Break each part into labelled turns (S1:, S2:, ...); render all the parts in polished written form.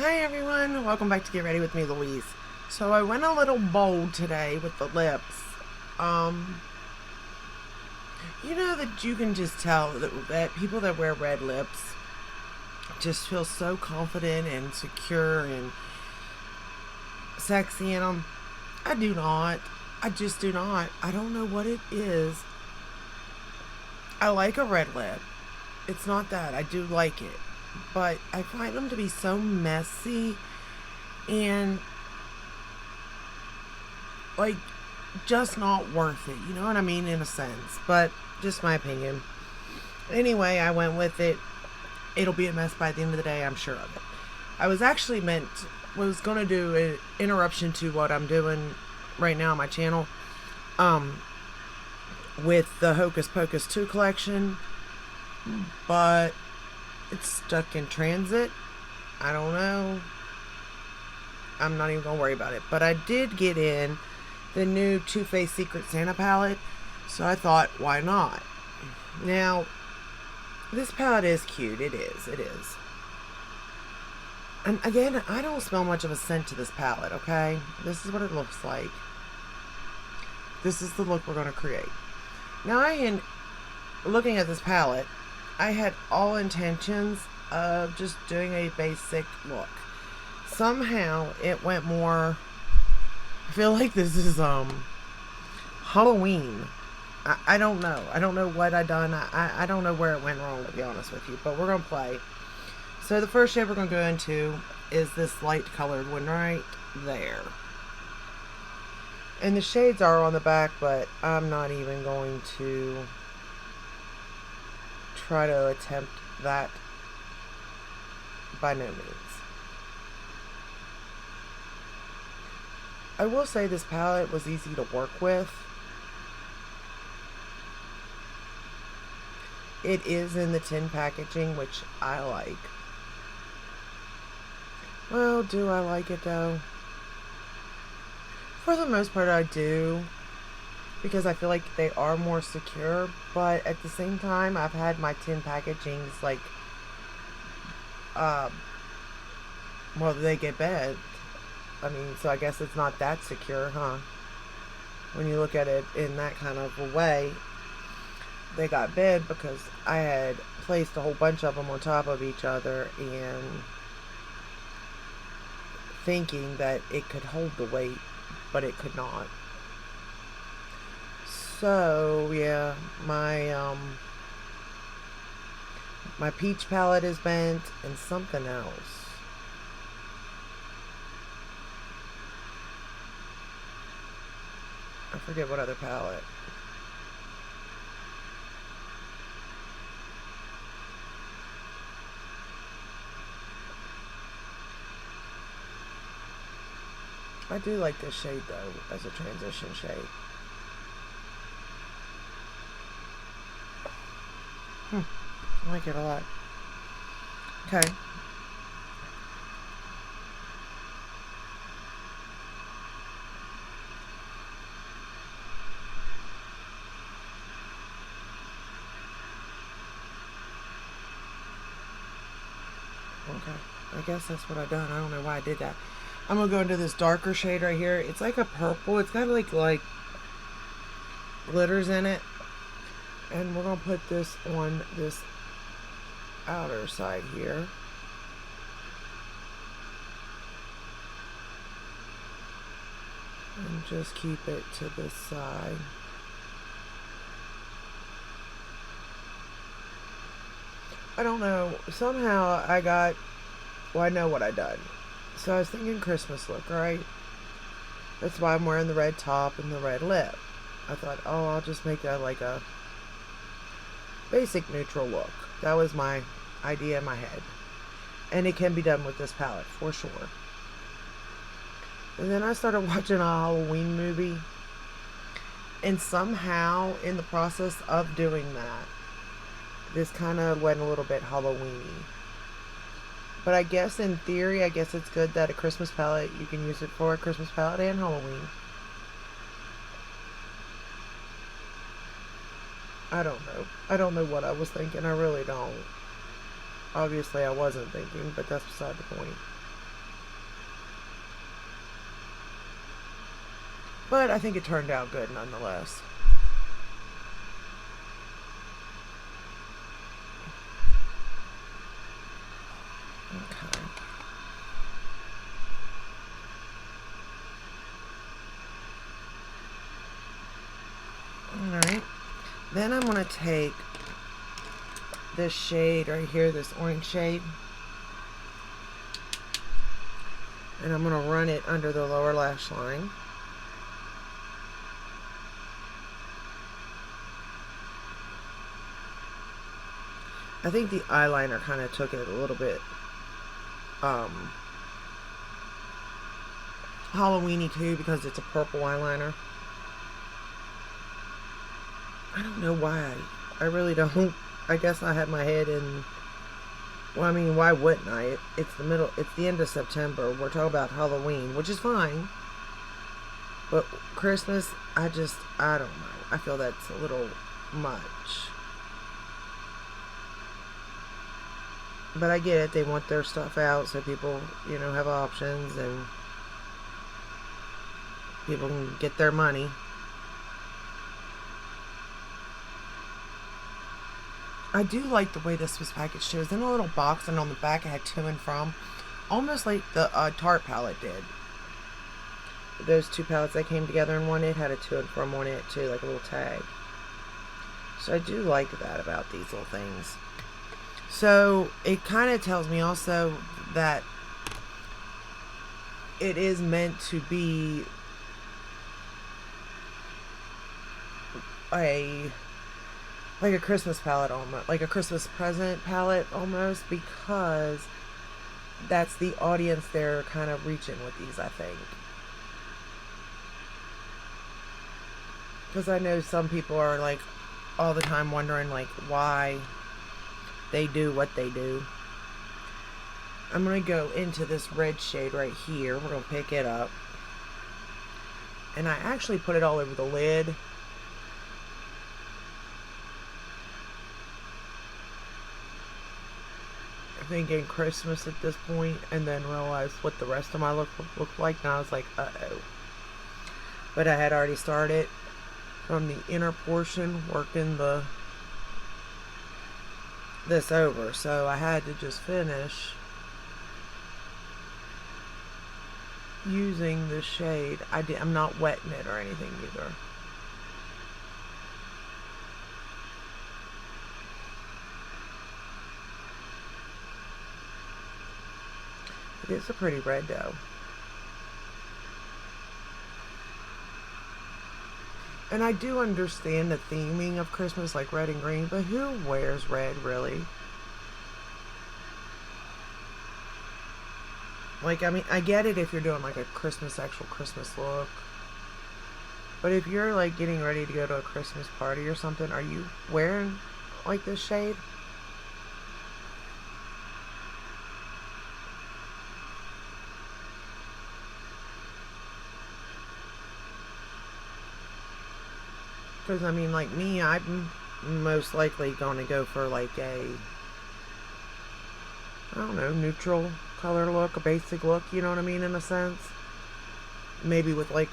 S1: Hi everyone, welcome back to Get Ready with me, Louise. So I went a little bold today with the lips. Um, you know that you can just tell that people that wear red lips just feel so confident and secure and sexy in them. I do not. I just do not. I don't know what it is. I like a red lip. It's not that. I do like it. But I find them to be so messy and like just not worth it. You know what I mean, in a sense. But just my opinion. Anyway, I went with it. It'll be a mess by the end of the day, I'm sure of it. I was actually was going to do an interruption to what I'm doing right now on my channel um with the Hocus Pocus 2 collection, but it's stuck in transit. I don't know. I'm not even going to worry about it. But I did get in the new Too Faced Secret Santa palette, so I thought, why not? Now, this palette is cute. It is. It is. And again, I don't smell much of a scent to this palette, okay? This is what it looks like. This is the look we're going to create. Now, looking at this palette, I had all intentions of just doing a basic look. Somehow, it went more... I feel like this is, Halloween. I don't know. I don't know what I done. I don't know where it went wrong, to be honest with you. But we're going to play. So the first shade we're going to go into is this light colored one right there. And the shades are on the back, but I'm not even going to try to attempt that by no means. I will say this palette was easy to work with. It is in the tin packaging, which I like. Well, do I like it though? For the most part, I do. Because I feel like they are more secure. But at the same time, I've had my tin packagings like... well, they get bad. I mean, so I guess it's not that secure, huh? When you look at it in that kind of a way. They got bad because I had placed a whole bunch of them on top of each other and thinking that it could hold the weight, but it could not. So yeah, my peach palette is bent and something else. I forget what other palette. I do like this shade though, as a transition shade. I like it a lot. Okay. Okay. I guess that's what I done. I don't know why I did that. I'm gonna go into this darker shade right here. It's like a purple. It's got like glitters in it. And we're gonna put this on this outer side here. And just keep it to this side. I don't know. Somehow I got... Well, I know what I done. So I was thinking Christmas look, right? That's why I'm wearing the red top and the red lip. I thought, oh, I'll just make that like a basic neutral look. That was my idea in my head. And it can be done with this palette, for sure. And then I started watching a Halloween movie. And somehow, in the process of doing that, this kind of went a little bit Halloween-y. But I guess in theory, I guess it's good that a Christmas palette, you can use it for a Christmas palette and Halloween. I don't know. I don't know what I was thinking. I really don't. Obviously, I wasn't thinking, but that's beside the point. But I think it turned out good nonetheless. Okay. Alright. Then I'm going to take this shade right here, this orange shade. And I'm going to run it under the lower lash line. I think the eyeliner kind of took it a little bit Halloweeny too, because it's a purple eyeliner. I don't know why. I really don't. I guess I had my head in. Well, I mean, why wouldn't I? It's the end of September. We're talking about Halloween, which is fine. But Christmas, I don't know. I feel that's a little much. But I get it. They want their stuff out so people, have options and people can get their money. I do like the way this was packaged. It was in a little box, and on the back it had to and from. Almost like the Tarte palette did. Those two palettes that came together in one, it had a to and from on it too, like a little tag. So I do like that about these little things. So it kind of tells me also that it is meant to be like a Christmas palette almost, like a Christmas present palette almost, because that's the audience they're kind of reaching with these, I think. Because I know some people are like all the time wondering like why they do what they do. I'm going to go into this red shade right here. We're going to pick it up. And I actually put it all over the lid. Thinking Christmas at this point, and then realized what the rest of my look looked like, and I was like, uh-oh. But I had already started from the inner portion working this over, so I had to just finish using the shade. I'm not wetting it or anything either. It's a pretty red though. And I do understand the theming of Christmas, like red and green, but who wears red, really? Like, I mean, I get it if you're doing like a actual Christmas look. But if you're like getting ready to go to a Christmas party or something, are you wearing like this shade? Because, I mean, like me, I'm most likely going to go for like I don't know, neutral color look, a basic look, you know what I mean, in a sense. Maybe with like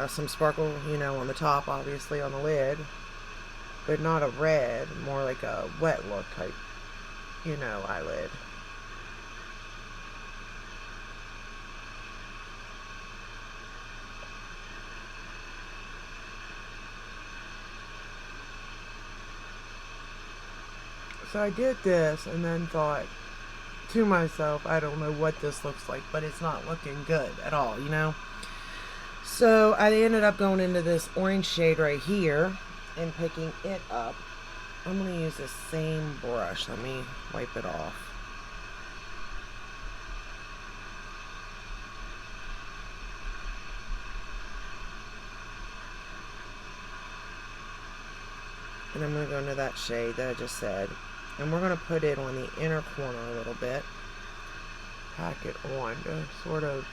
S1: some sparkle, on the top, obviously, on the lid. But not a red, more like a wet look type, eyelid. So I did this and then thought to myself, I don't know what this looks like, but it's not looking good at all, So I ended up going into this orange shade right here and picking it up. I'm going to use the same brush. Let me wipe it off. And I'm going to go into that shade that I just said. And we're going to put it on the inner corner a little bit. Pack it on to sort of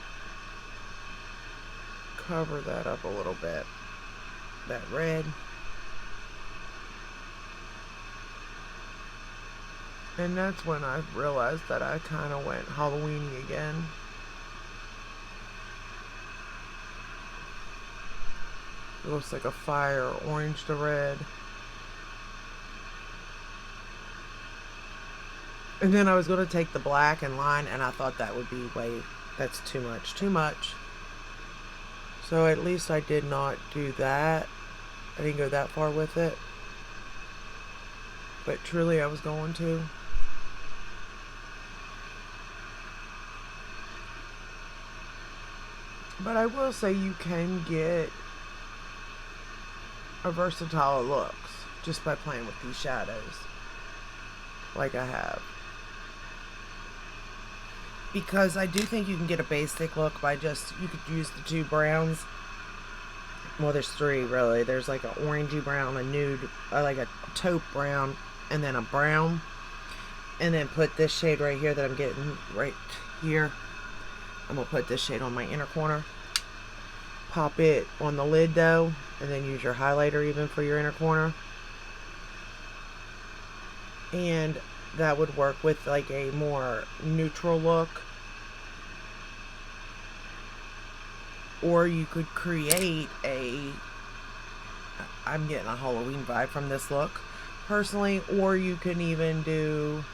S1: cover that up a little bit. That red. And that's when I realized that I kind of went Halloweeny again. It looks like a fire, orange to red. And then I was going to take the black and line, and I thought that would be that's too much. Too much. So at least I did not do that. I didn't go that far with it. But truly I was going to. But I will say you can get a versatile looks just by playing with these shadows. Like I have. Because I do think you can get a basic look by you could use the two browns. Well, there's three really. There's like an orangey brown, a nude, like a taupe brown, and then a brown. And then put this shade right here that I'm getting right here. I'm going to put this shade on my inner corner. Pop it on the lid though, and then use your highlighter even for your inner corner. And that would work with like a more neutral look. Or you could create I'm getting a Halloween vibe from this look personally, or you can even do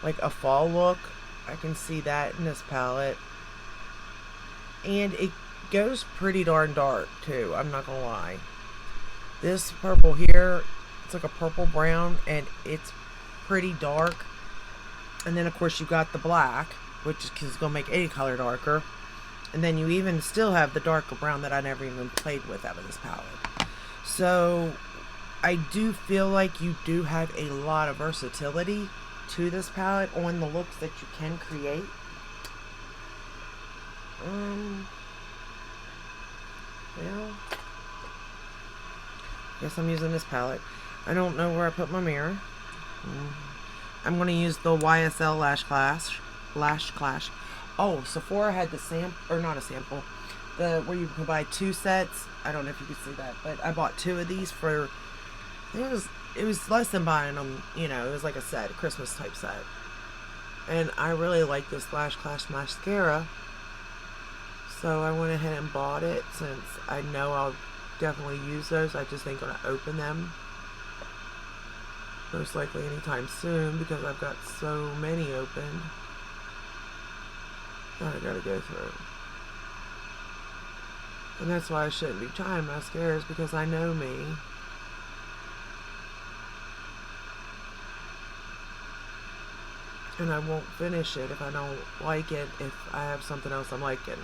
S1: like a fall look. I can see that in this palette. And it goes pretty darn dark too, I'm not gonna lie. This purple here, it's like a purple brown, and it's pretty dark. And then of course you got the black, which is gonna make any color darker. And then you even still have the darker brown that I never even played with out of this palette. So I do feel like you do have a lot of versatility to this palette on the looks that you can create. Well, guess I'm using this palette. I don't know where I put my mirror. I'm going to use the YSL Lash Clash. Oh, Sephora had the sample, or not a sample, where you can buy two sets. I don't know if you could see that, but I bought two of these for, it was less than buying them, you know, it was like a set, a Christmas type set. And I really like this Lash Clash mascara. So I went ahead and bought it since I know I'll definitely use those. I just ain't going to open them most likely anytime soon because I've got so many opened that I gotta go through. And that's why I shouldn't be trying mascaras, because I know me. And I won't finish it if I don't like it, if I have something else I'm liking.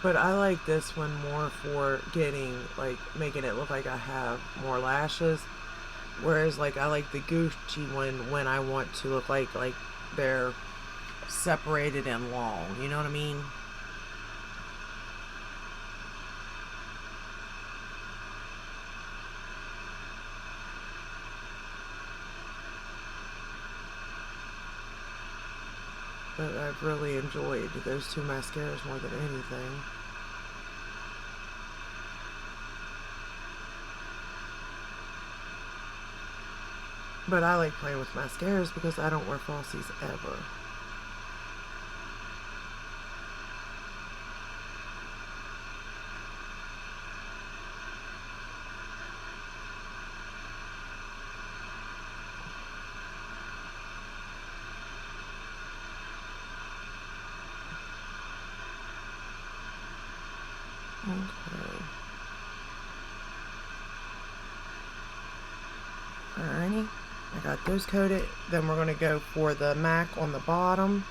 S1: But I like this one more for getting, like, making it look like I have more lashes. Whereas, like, I like the Gucci one when I want to look like they're separated and long. You know what I mean? But I've really enjoyed those two mascaras more than anything. But I like playing with mascaras because I don't wear falsies ever. Okay. Alrighty. I got those coated. Then we're going to go for the MAC on the bottom.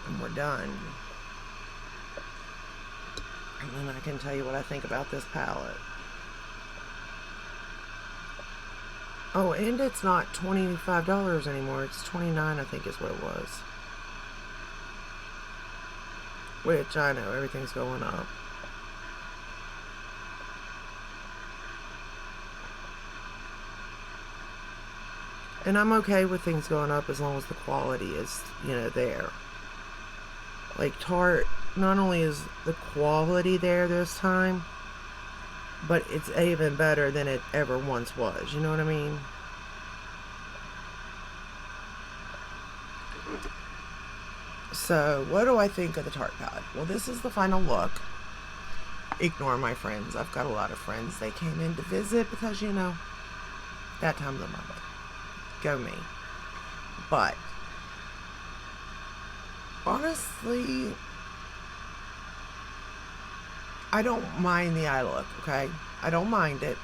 S1: And we're done. And then I can tell you what I think about this palette. Oh, and it's not $25 anymore. It's $29, I think is what it was. Which, I know, everything's going up. And I'm okay with things going up as long as the quality is, you know, there. Like Tarte, not only is the quality there this time, but it's even better than it ever once was. You know what I mean? So, what do I think of the Tarte palette? Well, this is the final look. Ignore my friends. I've got a lot of friends. They came in to visit because, you know, that time of the month. Go me. But, honestly, I don't mind the eye look, okay? I don't mind it.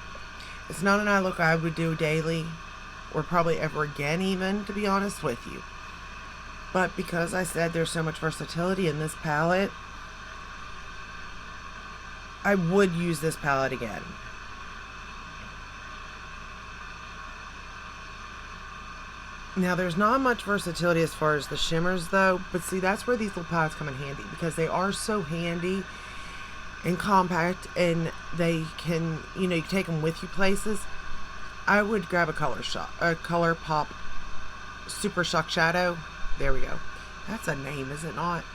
S1: It's not an eye look I would do daily or probably ever again even, to be honest with you. But because I said there's so much versatility in this palette, I would use this palette again. Now, there's not much versatility as far as the shimmers, though. But see, that's where these little palettes come in handy, because they are so handy and compact, and they can, you know, you can take them with you places. I would grab a color pop super shock shadow. There we go. That's a name, is it not?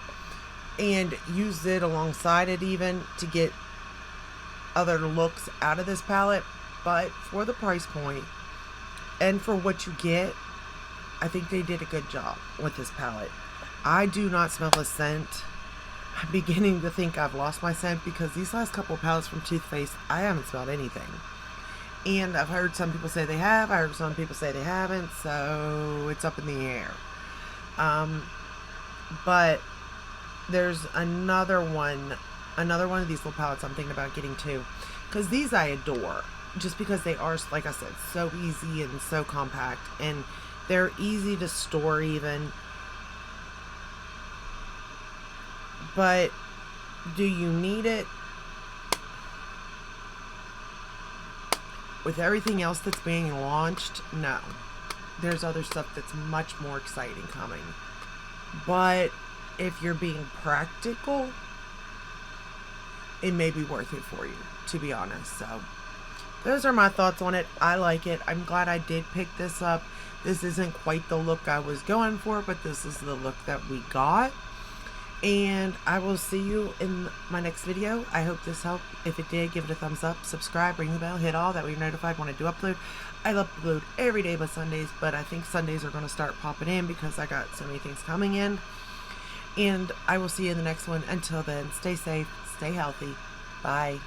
S1: And use it alongside it even to get other looks out of this palette. But for the price point and for what you get, I think they did a good job with this palette. I do not smell a scent. I'm beginning to think I've lost my scent, because these last couple of palettes from Too Faced, I haven't smelled anything. And I've heard some people say they have. I heard some people say they haven't. So it's up in the air. But there's another one of these little palettes I'm thinking about getting too, because these I adore, just because they are, like I said, so easy and so compact, and they're easy to store even. But do you need it? With everything else that's being launched, no. There's other stuff that's much more exciting coming. But if you're being practical, it may be worth it for you, to be honest. So those are my thoughts on it. I like it. I'm glad I did pick this up. This isn't quite the look I was going for, but this is the look that we got. And I will see you in my next video. I hope this helped. If it did, give it a thumbs up, subscribe, ring the bell, hit all, that way you're notified when I do upload. I love to upload every day but Sundays, but I think Sundays are going to start popping in because I got so many things coming in. And I will see you in the next one. Until then, stay safe, stay healthy. Bye.